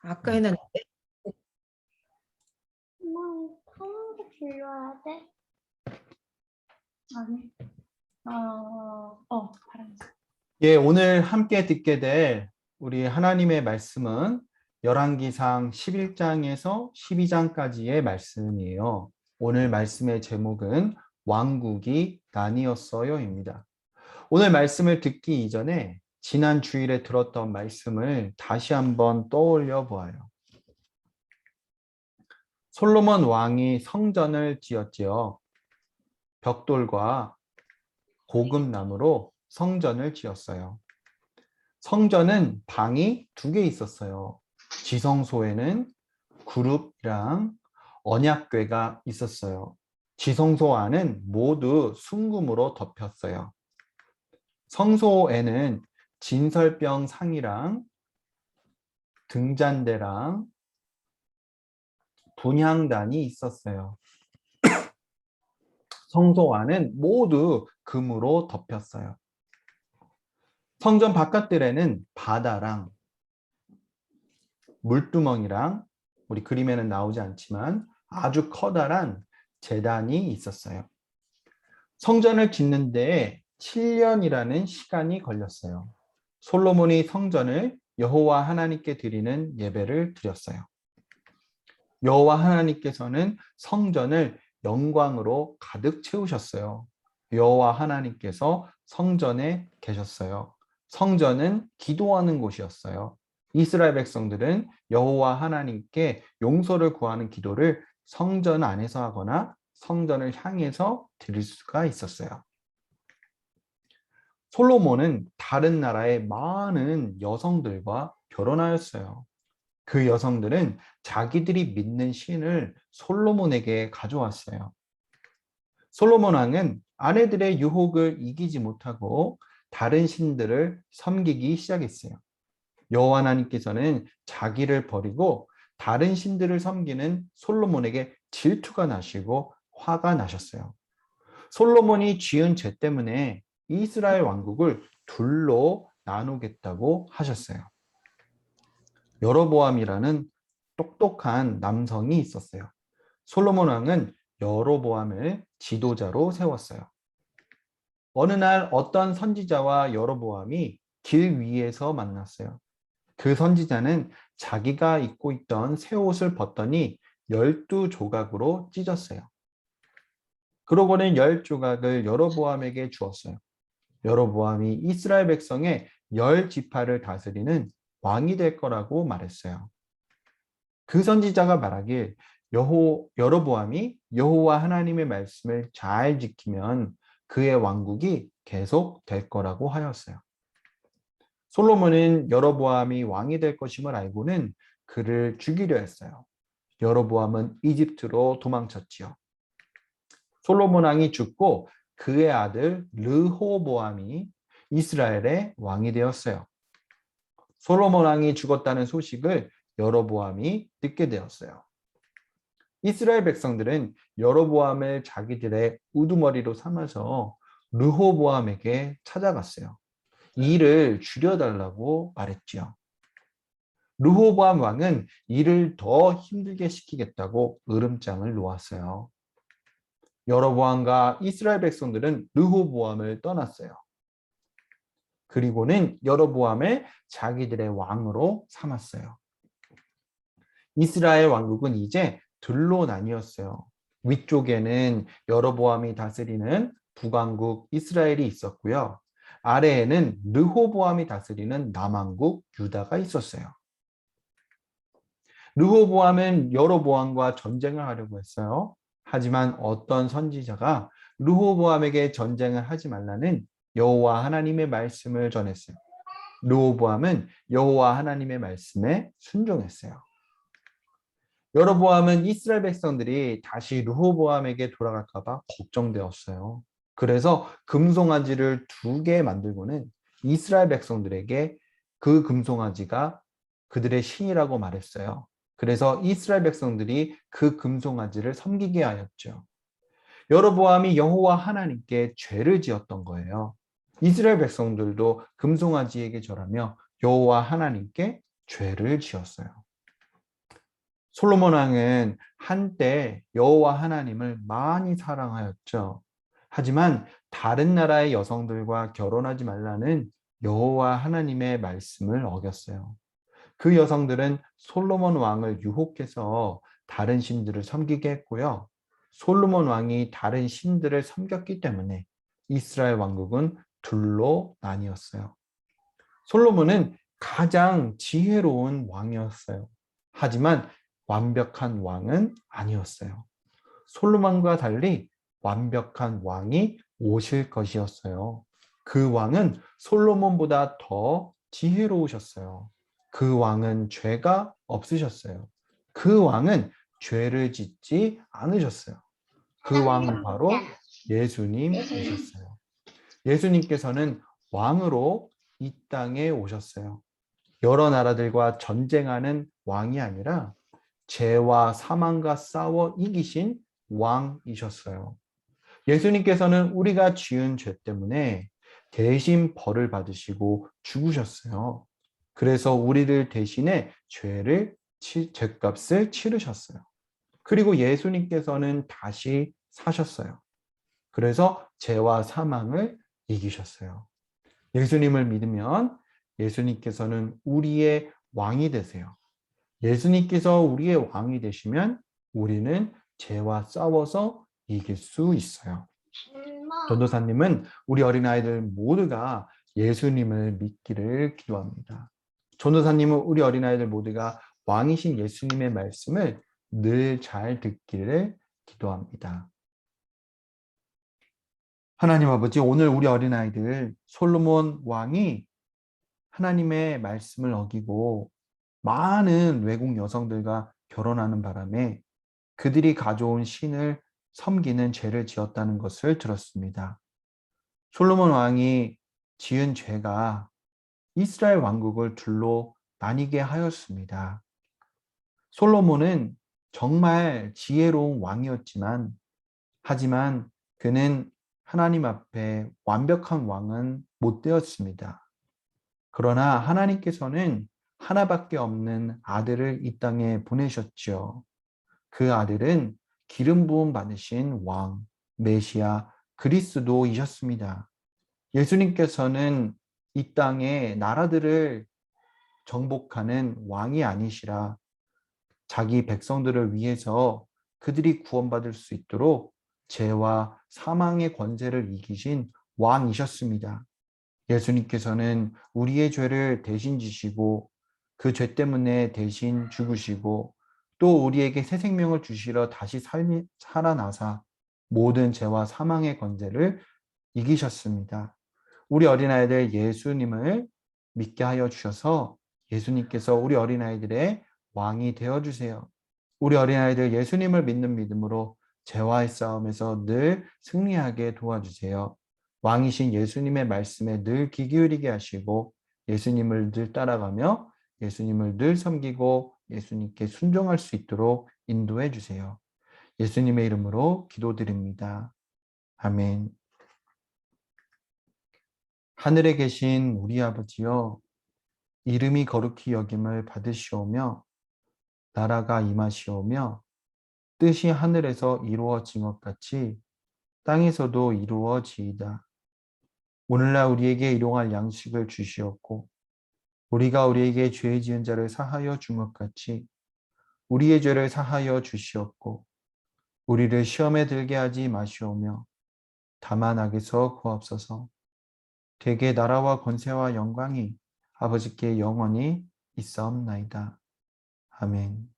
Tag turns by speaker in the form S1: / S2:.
S1: 아까 해놨는데.
S2: 파란색 빌려야 돼? 아니. 파란색.
S3: 예, 오늘 함께 듣게 될 우리 하나님의 말씀은 열왕기상 11장에서 12장까지의 말씀이에요. 오늘 말씀의 제목은 왕국이 나뉘었어요입니다. 오늘 말씀을 듣기 이전에 지난 주일에 들었던 말씀을 다시 한번 떠올려 보아요. 솔로몬 왕이 성전을 지었지요. 벽돌과 고금나무로 성전을 지었어요. 성전은 방이 2개 있었어요. 지성소에는 그룹이랑 언약궤가 있었어요. 지성소 안은 모두 순금으로 덮였어요. 성소에는 진설병 상이랑 등잔대랑 분향단이 있었어요. 성소 안은 모두 금으로 덮였어요. 성전 바깥들에는 바다랑 물두멍이랑 우리 그림에는 나오지 않지만 아주 커다란 제단이 있었어요. 성전을 짓는 데 7년이라는 시간이 걸렸어요. 솔로몬이 성전을 여호와 하나님께 드리는 예배를 드렸어요. 여호와 하나님께서는 성전을 영광으로 가득 채우셨어요. 여호와 하나님께서 성전에 계셨어요. 성전은 기도하는 곳이었어요. 이스라엘 백성들은 여호와 하나님께 용서를 구하는 기도를 성전 안에서 하거나 성전을 향해서 드릴 수가 있었어요. 솔로몬은 다른 나라의 많은 여성들과 결혼하였어요. 그 여성들은 자기들이 믿는 신을 솔로몬에게 가져왔어요. 솔로몬 왕은 아내들의 유혹을 이기지 못하고 다른 신들을 섬기기 시작했어요. 여호와 하나님께서는 자기를 버리고 다른 신들을 섬기는 솔로몬에게 질투가 나시고 화가 나셨어요. 솔로몬이 지은 죄 때문에 이스라엘 왕국을 둘로 나누겠다고 하셨어요. 여로보암이라는 똑똑한 남성이 있었어요. 솔로몬 왕은 여로보암을 지도자로 세웠어요. 어느 날 어떤 선지자와 여로보암이 길 위에서 만났어요. 그 선지자는 자기가 입고 있던 새 옷을 벗더니 12조각으로 찢었어요. 그러고는 10조각을 여로보암에게 주었어요. 여로보암이 이스라엘 백성의 10지파를 다스리는 왕이 될 거라고 말했어요. 그 선지자가 말하길 여로보암이 여호와 하나님의 말씀을 잘 지키면 그의 왕국이 계속 될 거라고 하였어요. 솔로몬은 여로보암이 왕이 될 것임을 알고는 그를 죽이려 했어요. 여로보암은 이집트로 도망쳤지요. 솔로몬 왕이 죽고 그의 아들 르호보암이 이스라엘의 왕이 되었어요. 솔로몬 왕이 죽었다는 소식을 여로보암이 듣게 되었어요. 이스라엘 백성들은 여로보암을 자기들의 우두머리로 삼아서 르호보암에게 찾아갔어요. 일을 줄여달라고 말했지요. 르호보암 왕은 일을 더 힘들게 시키겠다고 으름장을 놓았어요. 여로보암과 이스라엘 백성들은 르호보암을 떠났어요. 그리고는 여로보암을 자기들의 왕으로 삼았어요. 이스라엘 왕국은 이제 둘로 나뉘었어요. 위쪽에는 여로보암이 다스리는 북왕국 이스라엘이 있었고요. 아래에는 르호보암이 다스리는 남왕국 유다가 있었어요. 르호보암은 여로보암과 전쟁을 하려고 했어요. 하지만 어떤 선지자가 르호보암에게 전쟁을 하지 말라는 여호와 하나님의 말씀을 전했어요. 르호보암은 여호와 하나님의 말씀에 순종했어요. 여로보암은 이스라엘 백성들이 다시 르호보암에게 돌아갈까 봐 걱정되었어요. 그래서 금송아지를 2개 만들고는 이스라엘 백성들에게 그 금송아지가 그들의 신이라고 말했어요. 그래서 이스라엘 백성들이 그 금송아지를 섬기게 하였죠. 여로보암이 여호와 하나님께 죄를 지었던 거예요. 이스라엘 백성들도 금송아지에게 절하며 여호와 하나님께 죄를 지었어요. 솔로몬 왕은 한때 여호와 하나님을 많이 사랑하였죠. 하지만 다른 나라의 여성들과 결혼하지 말라는 여호와 하나님의 말씀을 어겼어요. 그 여성들은 솔로몬 왕을 유혹해서 다른 신들을 섬기게 했고요. 솔로몬 왕이 다른 신들을 섬겼기 때문에 이스라엘 왕국은 둘로 나뉘었어요. 솔로몬은 가장 지혜로운 왕이었어요. 하지만 완벽한 왕은 아니었어요. 솔로몬과 달리 완벽한 왕이 오실 것이었어요. 그 왕은 솔로몬보다 더 지혜로우셨어요. 그 왕은 죄가 없으셨어요. 그 왕은 죄를 짓지 않으셨어요. 그 왕은 바로 예수님이셨어요. 예수님께서는 왕으로 이 땅에 오셨어요. 여러 나라들과 전쟁하는 왕이 아니라 죄와 사망과 싸워 이기신 왕이셨어요. 예수님께서는 우리가 지은 죄 때문에 대신 벌을 받으시고 죽으셨어요. 그래서 우리를 대신해 죄값을 치르셨어요. 그리고 예수님께서는 다시 사셨어요. 그래서 죄와 사망을 이기셨어요. 예수님을 믿으면 예수님께서는 우리의 왕이 되세요. 예수님께서 우리의 왕이 되시면 우리는 죄와 싸워서 이길 수 있어요. 전도사님은 우리 어린아이들 모두가 예수님을 믿기를 기도합니다. 전도사님은 우리 어린아이들 모두가 왕이신 예수님의 말씀을 늘 잘 듣기를 기도합니다. 하나님 아버지, 오늘 우리 어린아이들 솔로몬 왕이 하나님의 말씀을 어기고 많은 외국 여성들과 결혼하는 바람에 그들이 가져온 신을 섬기는 죄를 지었다는 것을 들었습니다. 솔로몬 왕이 지은 죄가 이스라엘 왕국을 둘로 나뉘게 하였습니다. 솔로몬은 정말 지혜로운 왕이었지만, 하지만 그는 하나님 앞에 완벽한 왕은 못 되었습니다. 그러나 하나님께서는 하나밖에 없는 아들을 이 땅에 보내셨죠. 그 아들은 기름 부음 받으신 왕, 메시아, 그리스도이셨습니다. 예수님께서는 이 땅의 나라들을 정복하는 왕이 아니시라 자기 백성들을 위해서 그들이 구원받을 수 있도록 죄와 사망의 권세를 이기신 왕이셨습니다. 예수님께서는 우리의 죄를 대신 지시고 그 죄 때문에 대신 죽으시고 또 우리에게 새 생명을 주시러 다시 살아나사 모든 죄와 사망의 권세를 이기셨습니다. 우리 어린아이들 예수님을 믿게 하여 주셔서 예수님께서 우리 어린아이들의 왕이 되어주세요. 우리 어린아이들 예수님을 믿는 믿음으로 죄와의 싸움에서 늘 승리하게 도와주세요. 왕이신 예수님의 말씀에 늘 귀 기울이게 하시고 예수님을 늘 따라가며 예수님을 늘 섬기고 예수님께 순종할 수 있도록 인도해 주세요. 예수님의 이름으로 기도드립니다. 아멘. 하늘에 계신 우리 아버지여, 이름이 거룩히 여김을 받으시오며 나라가 임하시오며 뜻이 하늘에서 이루어진 것 같이 땅에서도 이루어지이다. 오늘날 우리에게 일용할 양식을 주시옵고 우리가 우리에게 죄 지은 자를 사하여 준 것 같이 우리의 죄를 사하여 주시옵고 우리를 시험에 들게 하지 마시오며 다만 악에서 구하옵소서. 대개 나라와 권세와 영광이 아버지께 영원히 있사옵나이다. 아멘.